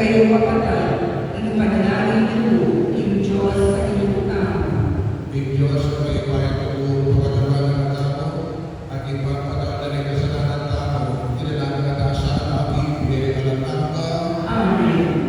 kayo mapatay, ipanalangin niyo yung Diyos sa inyong tao. Yung Diyos na may bayad ng buong pagkagawa ng tao at ipapatawad ng kasalanan ng tao, inalangin na tayo sa ating pinag-alam tao. Amen.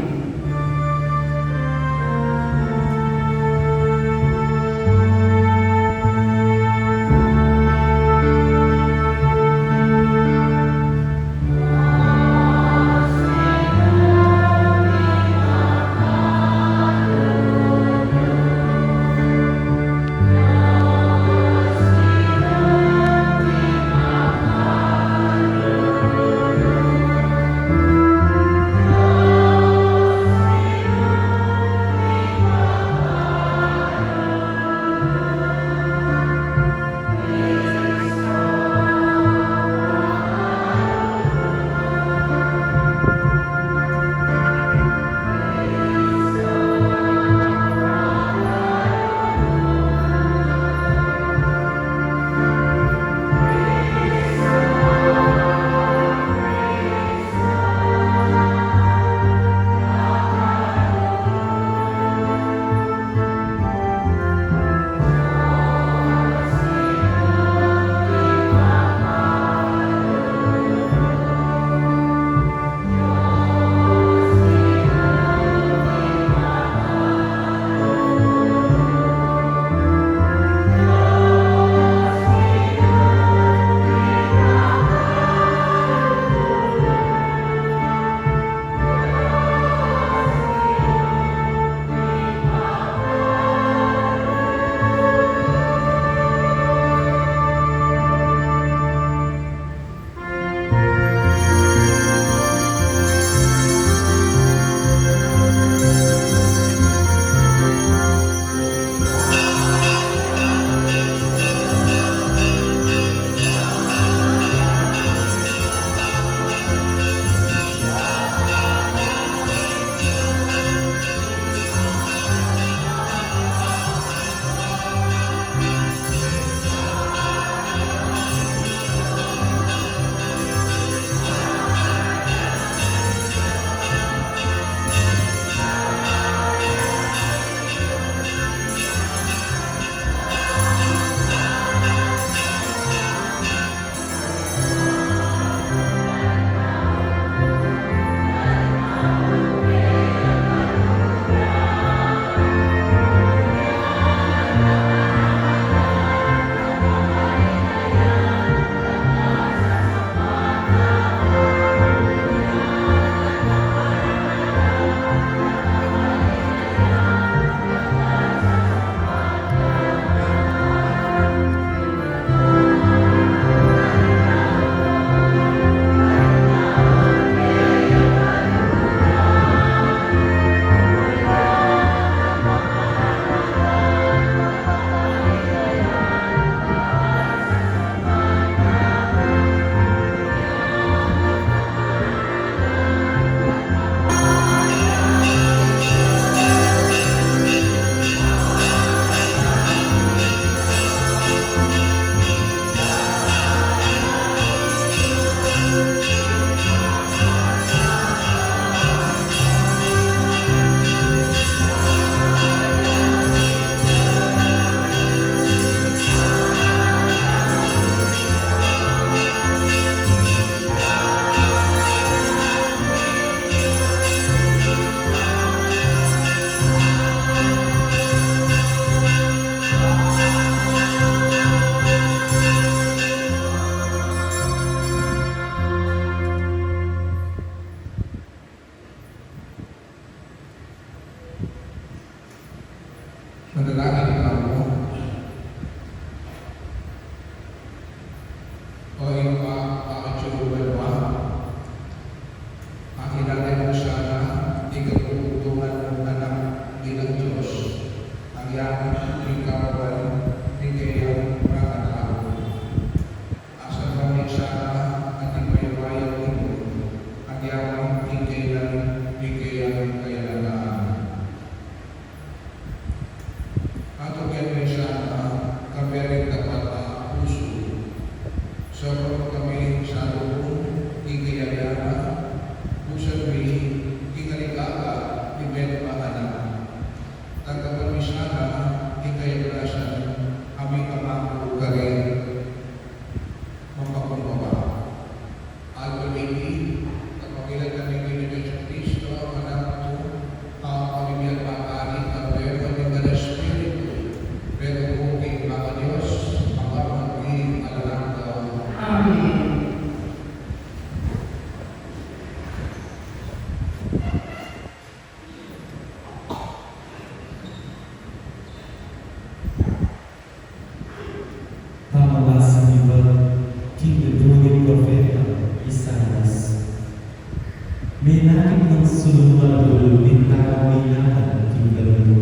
ng sulungan din tao minahan king galuto.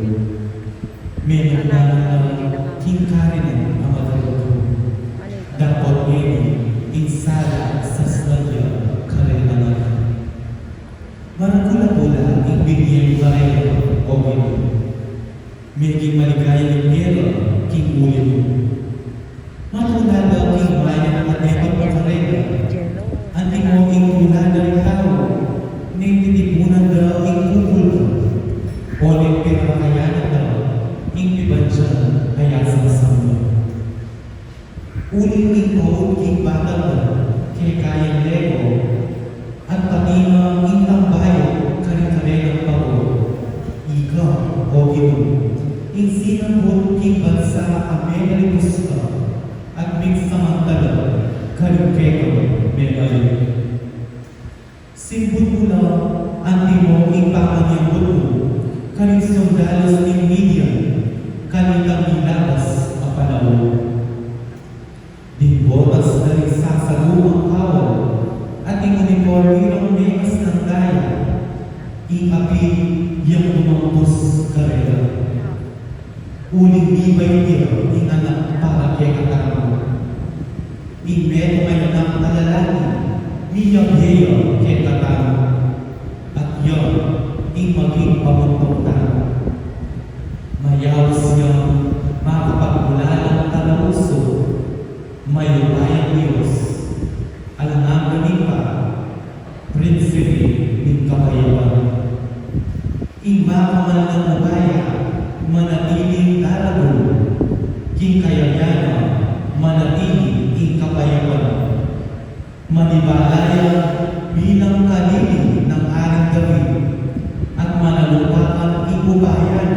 May nagdalalang king karinan ang magaluto. Dapat ngayon, insala sa sladya karinan. Marakula-pula ang bigyan karena o gino. Medyo maligaya ng pera king ulit. Matulada king bayan at nepot pa karena. Anti mo ing ulan ng tao. Nintitipunan daw ing kupul ka. Olit pinapakayanan daw. Ing pibansya kaya sa samba. Uling ing kaon king batal na. Kaya kayang lego. At patima ing tambayo kare-kare ng pao. Ikaw o ito. Ing sinambot king bansa amega libusta. At migsamantala kare-kare megalit. Simbut mo na anti mo ipapanyambot mo kaning sondalos ng media kanitang ilabas ang panahon. Di botas na rin sasalumang kawal at ang uniforme ng megas ng daya ikapi yung lumampos karera. Uling ibay niya anak para kaya katama. Imeto may anak na lalaki Miyang heyo kay katang at yon ang maging pamuntong mayawas niyang makapagmulalang talauso mayumayang Diyos alangang ganipa prinsipe ng kapayawan imakaman ng mabaya manatiling darago king kayayana manatiling ing kapayawan manibalaya bilang kalili ng aring gabi at manalupakan ibubayan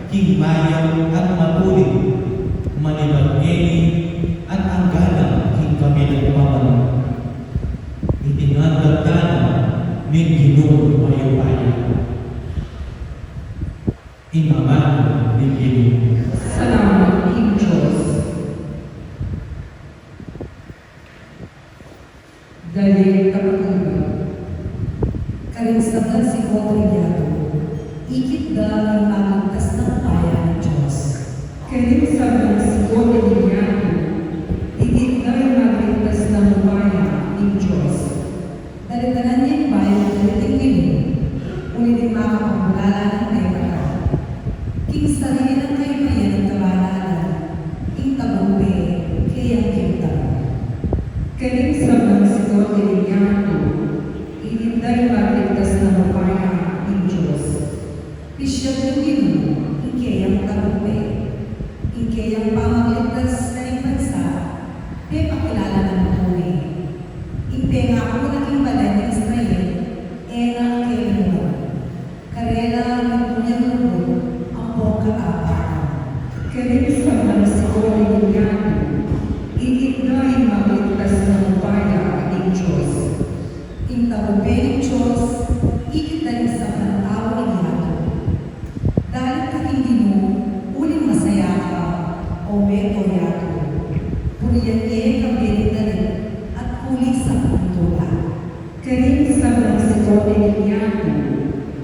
king bayan at matuloy manibageni at anggana king kami ng paman itinagdagdana ng Ginoo mayubayan imaman ng Ginoo. Salamat, King Diyos. Dahil kapag-iba, karinsagan si Cotrillato, ikit ang mamagtas ng bayan ng Diyos. Karinsagan si Cotrillato, ikit ang mamagtas ng bayan ng Diyos. Dalitanan niya yung bayan ng daliting ino, ulitin makapagmulala ng pera. King sarili ng kaibayan ng kabanalan, ing tabupe, kayang kita. Karinsagan si Cotrillato, ininday maligtas na mapaya ng Diyos. Pisyat yung ino, ikayang tabupe, ikayang pamagligtas na ng bansa, may pakilala ng mahuli. Ipenga ako naging balay ng Israel, enang kayo karela ng punyang lubog, ang pagkakapaan. Karinsagan si Cotrillato, ininday maligtas na mapaya ng Diyos. Intabupe ng Diyos, ikitay sa pantawa ng yato. Dahil kakindi mo, uling masaya ka, o beto yato. Puriyan niya kabili dali, at kuling sa pantula. Karinsagan si Cotrillato,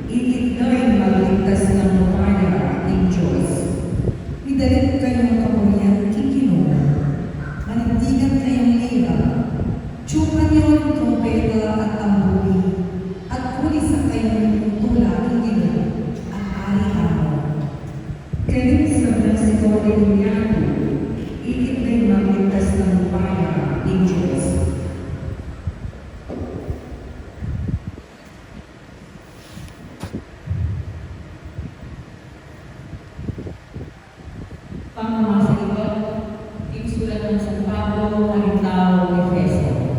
ikitay maligtas na mapaya ng Diyos. Idalit kayong kapuriyan kikinuna. Manindigan kayong lira, tsukan niyo ang trompeta at tambuli, at kulisan kayong tula ng ino at ari-araw. Karinsagan si Cotrillato, ikit na'y magligtas ng upaya ng Diyos. Pangmasa ito, isulat ng San Pablo ang tao ng Efeso.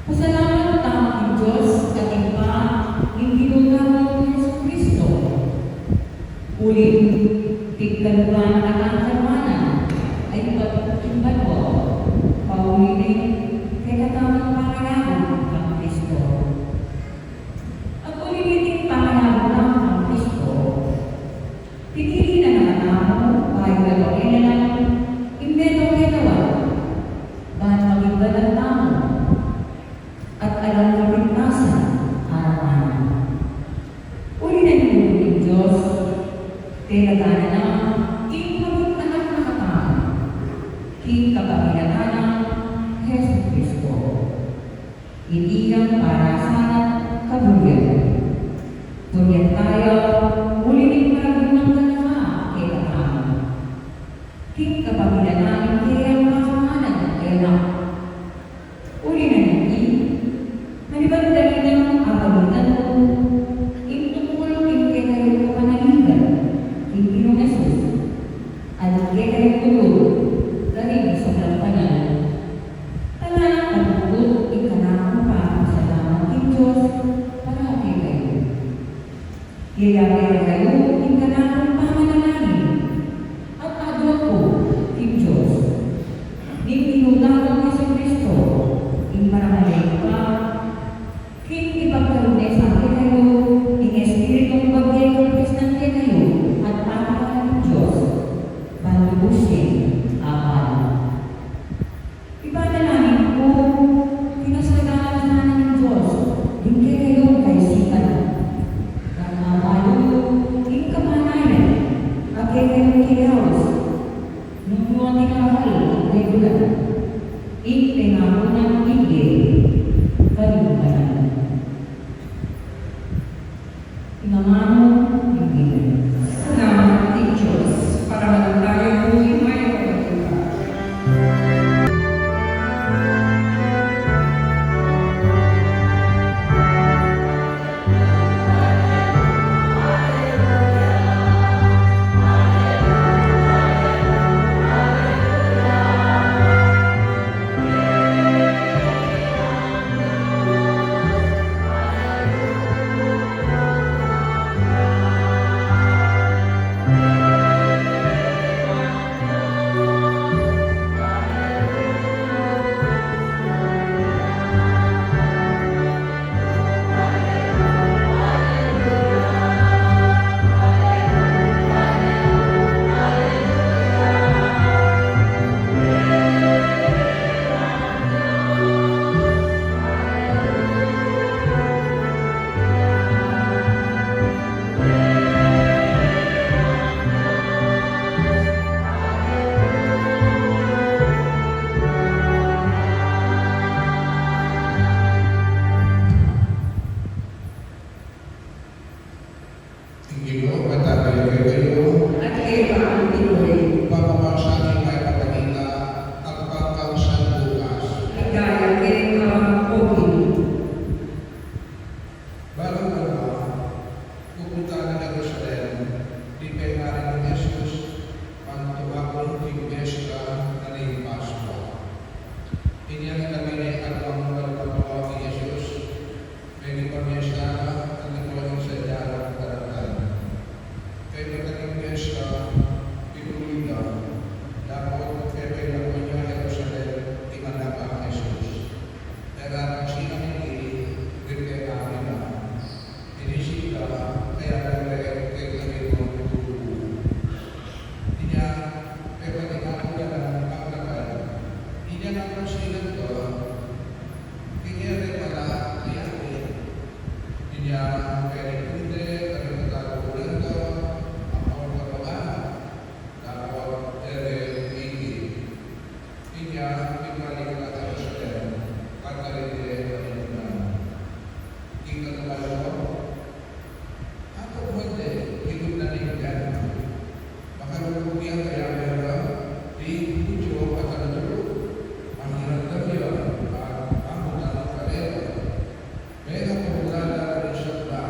Pasalamat ang ating Diyos at iba ang ginagawa ng Yesu Kristo. Ulit, tiglaluan at ang karmanan ay pagkakimban ko, paulitin kay katamang pangayahan ng Kristo. At ulitin pangayahan ng Kristo, pinili na naman ako bahay gagawin na lang imbento kaitawan, bahat maging balang tamo, at alam na rintasan Kay lagana na, king anak na katang, king kapagilanan ng Jesus Cristo. Inigang para sa kabuyan. Tunyan tayo, muli rin maragunang kanama kay katang. King kapagilanan kay ang makamanan kay anak. Uli na hindi, manibandali ng abalunan mo, itutulong kay kayo kapanaligan, Pilipinog Jesus, at kay kayo tulog, galing sa kalampanan. Talanang pagbutot, ikanakang pa sa lamang ng Diyos, para kay kayo. Iyayagay kayo, ikanakang pamanalangin, at adot ko, King Diyos. Nipinudang ng Yesu Cristo, iparamalayin pa, King ipagkalunay sa akin kayo, ing Espiritong bagay ng Kristante kayo, at pagkakaan ng Diyos, panubusin, amal. Ipanalangin ko, pinasalagaan sa nanan ng Diyos, hindi kayo kaisipan. Nangawalo, ing kamanayan, at kayo kinaos, nung mga tinahal, ay gulat, ing pinangunang igil, kalimutan. Pinamano, igil. Salamat, King Diyos, para manataya mo yung may pagkakita. Ginoo, matatayo kayo, At kayo ang tinuloy, pamamasyang may kapagina, at pagkausyan bukas. at gaya kay Kapogin. Bago naman, pupunta na Jerusalem, di kailangan ng Jesus ang tuwagong Fiesta na ni Pascua. Inyang kami ni Atang Malapagawa ni Jesus, may ni Pamiesta at nagawang sa diarang karatan. Kay mataging Fiesta, pinuloy na, dapat kaya lang niya Jerusalem, imanap ang Jesus. Pero siya hindi, kaya namin na. Inisita, kaya nagre kay kami kung tutulong. Inya, kaya patinako na lang ang lakad. Inya naman sila ito, tingere pala liyakin. Inya, kaya kunde, kaya nagkakagulan ito, ang mga kapabaan, dapat ere-igi. Inya, ibalik na tayo sa dem, pagkarinde na tinggal naman ako pwede, hidup na rin yan. Makarulubihan kaya meron, di video at ano ang hirap na yun, ang utang ng karera. May kapagulala rin siya na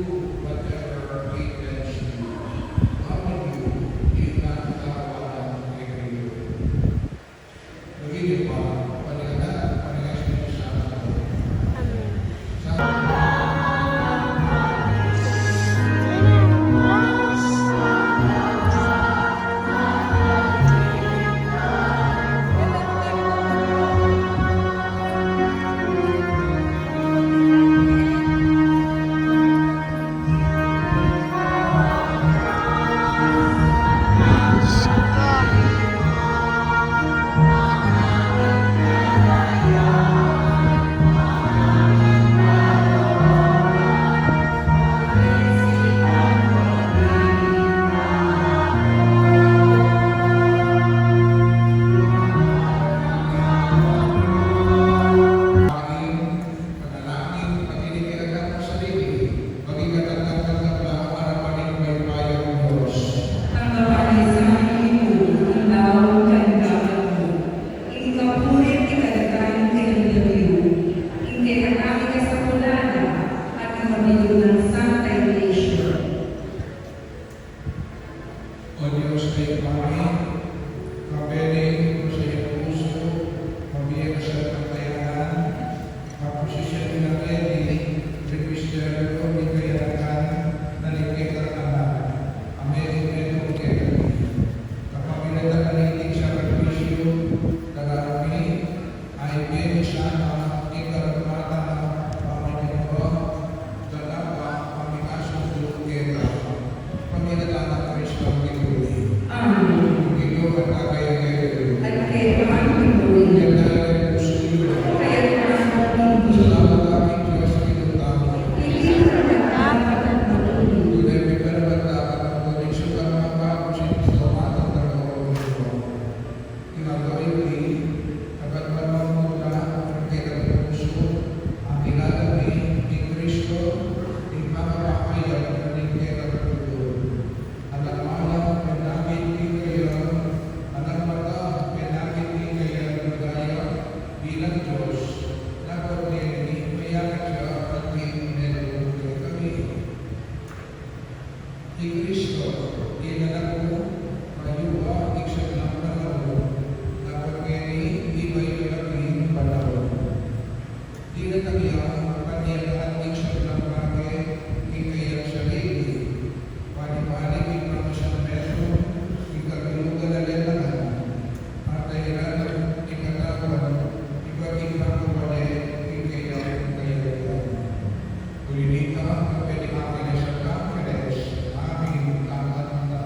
whatever he tells you. How will you, di nagtawanan kay Kristo? Begini pa, paningana siya sa akin. Panalangin, pagkinikilagan mo sarili, maging katagdag ba para maging may bayan ng Diyos. Ang babae sa akin mo, ang daw kandaman mo. Ikapulit ikadagayang kinagdayo. Hindi katami ka sa kulana at ikabiyo ng Santa Iglesia. O Diyos ay pangin, kabeling mo sa iyong puso, mabiyag sa pagtayanan, kaposisyon ng Eli, Requister ko, di kayakan, nalikita na Amen, okay. Kapag pinagdakalitig sa perwisyo, darami, ay benisana, ikarapata na pamaginuro, dalawa, pamikasong dulkera, pamilala ng Kristo ang ginuli. Amen. Ikaw at kagaya kayo. At kayo ang pinuli. Yan na ang puso. Kaya ang pinuli. Salamat kami, Diyos, kinutamo. Hindi ka nagkakapat ng pinuli. Tunay may karapat-dapat ang koneksyon ang mga kapusin sa matang nagawin mo. Ginagawa yung dapat mamamula ang kailang puso, ang ginagawa ni Kristo, ang mga pakayag ng kailang puso. Anak malam, pinamit ni kayo, anak mata, pinamit ni kayo magaya bilang Diyos. Dapat niya mayakat siya at meron kami. Ni Kristo, inanak mo, mayuwa, iksak lang na laro, dapat ngayon, iba'y kalabing panahon. Di na tagiya, kanyan at iksak lang bagay, ikayang sarili. Panipalig, ikram sa meso, ikabilugan na lalakan, at ayran, ikatawan, iba't ibang kumali, ikayang kayayan. Ulinika, kapit akin sa kakiles, aming kamat na.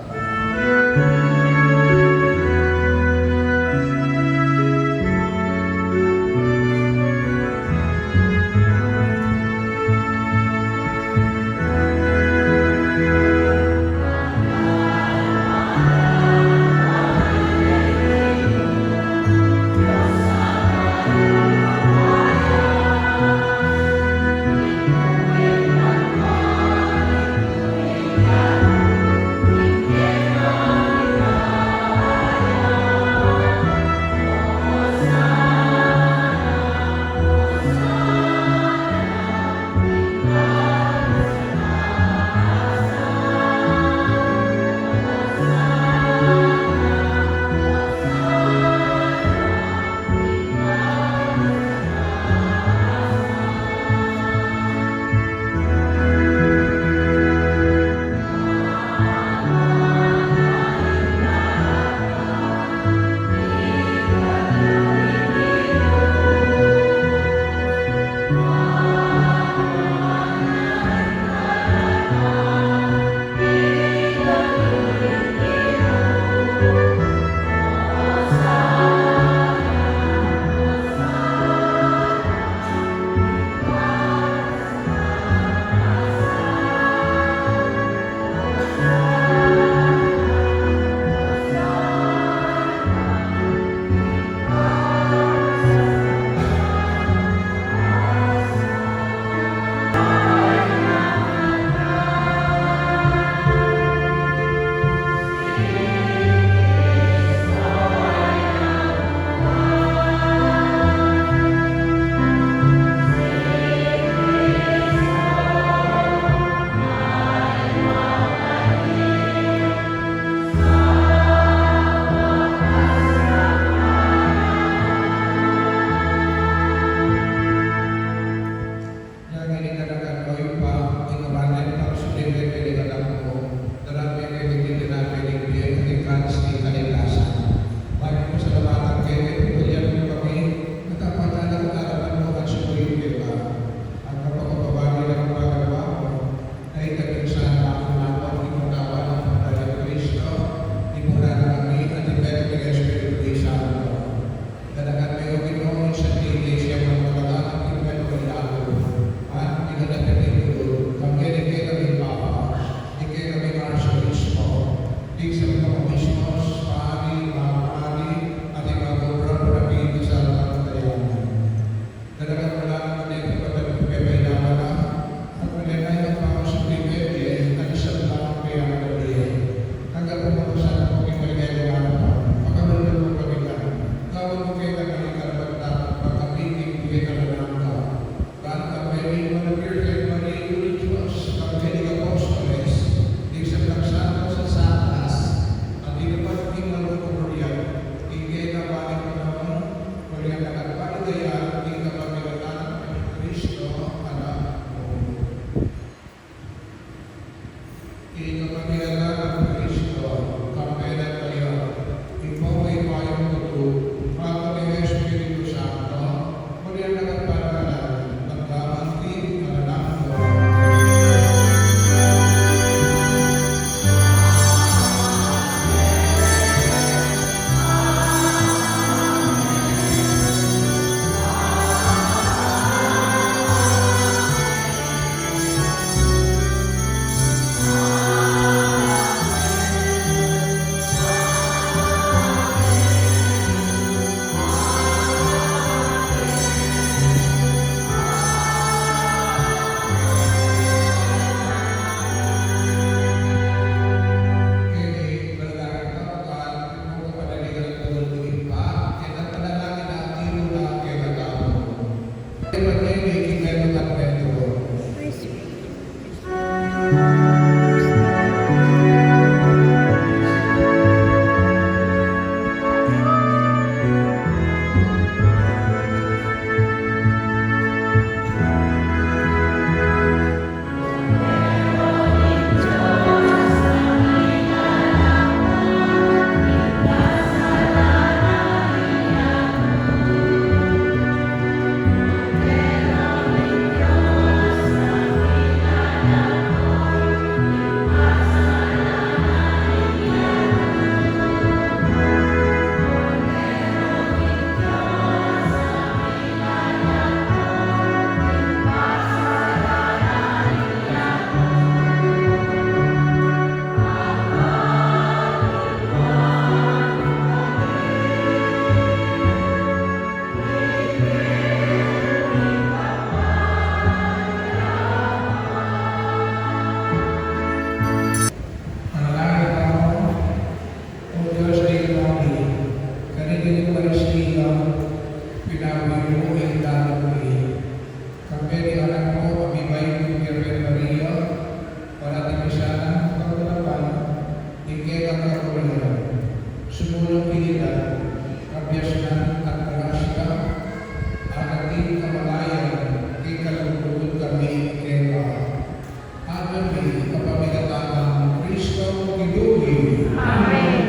namin kapamilatan ng Kristo Gilugi. Amen.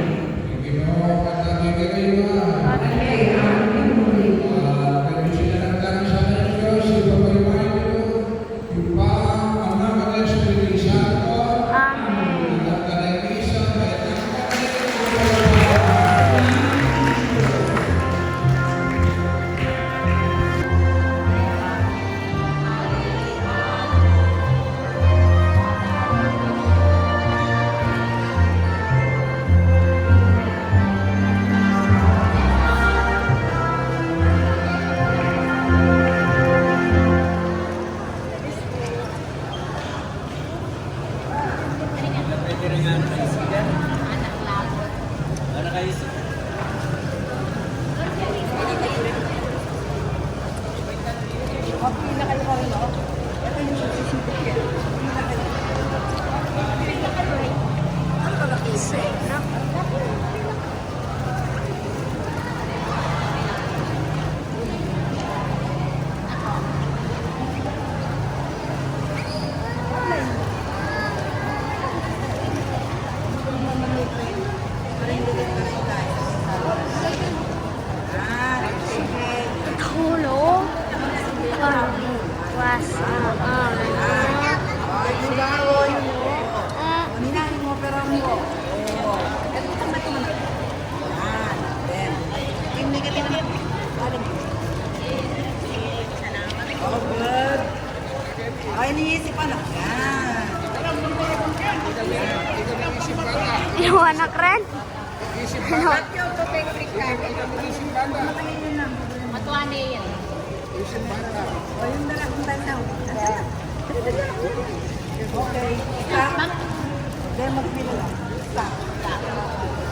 Ginoo at nagiging Amen. permisi na lang sa Diyos, ipapaybay niyo, yung Anak at Espiritu Santo, Amen. at kanayisa, at Tulong. Was. Minahin mo, pero mo. Ito ka ba ito? Yan. Then, yung negative na. Oh, good. Okay, iniisipan na. Yan. Yung anak rin? At yung tubig frikan. Matuan yan. O, yung dalang tanaw. Okay. Stop. Then, magpila lang. Stop.